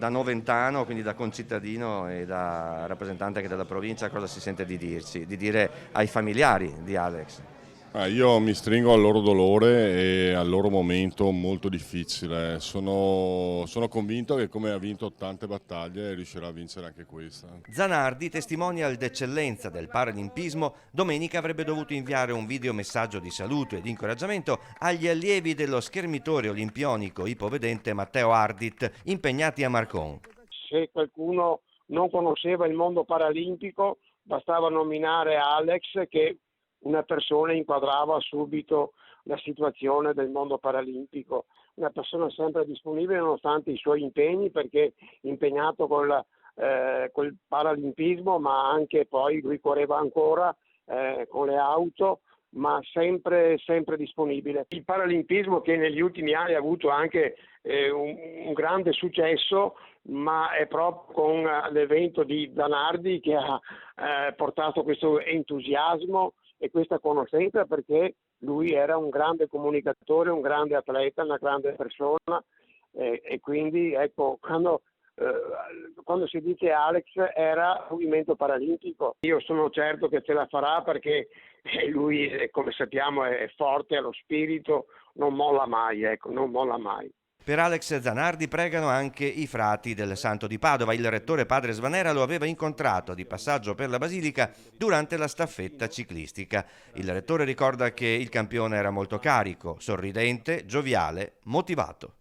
Da noventano, quindi da concittadino e da rappresentante anche della provincia, cosa si sente di dire ai familiari di Alex? Io mi stringo al loro dolore e al loro momento molto difficile. Sono convinto che come ha vinto tante battaglie riuscirà a vincere anche questa. Zanardi, testimonial d'eccellenza del paralimpismo, domenica avrebbe dovuto inviare un videomessaggio di saluto e di incoraggiamento agli allievi dello schermitore olimpionico ipovedente Matteo Ardit, impegnati a Marcon. Se qualcuno non conosceva il mondo paralimpico, bastava nominare Alex, che una persona inquadrava subito la situazione del mondo paralimpico. Una persona sempre disponibile nonostante i suoi impegni, perché impegnato col paralimpismo, ma anche poi lui correva ancora con le auto, ma sempre disponibile. Il paralimpismo, che negli ultimi anni ha avuto anche un grande successo, ma è proprio con l'evento di Zanardi che ha portato questo entusiasmo e questa conoscenza, perché lui era un grande comunicatore, un grande atleta, una grande persona, e quindi ecco, quando si dice Alex era movimento paralimpico, io sono certo che ce la farà, perché lui, come sappiamo, è forte, ha lo spirito, non molla mai, ecco, non molla mai. Per Alex Zanardi pregano anche i frati del Santo di Padova. Il rettore padre Svanera lo aveva incontrato di passaggio per la Basilica durante la staffetta ciclistica. Il rettore ricorda che il campione era molto carico, sorridente, gioviale, motivato.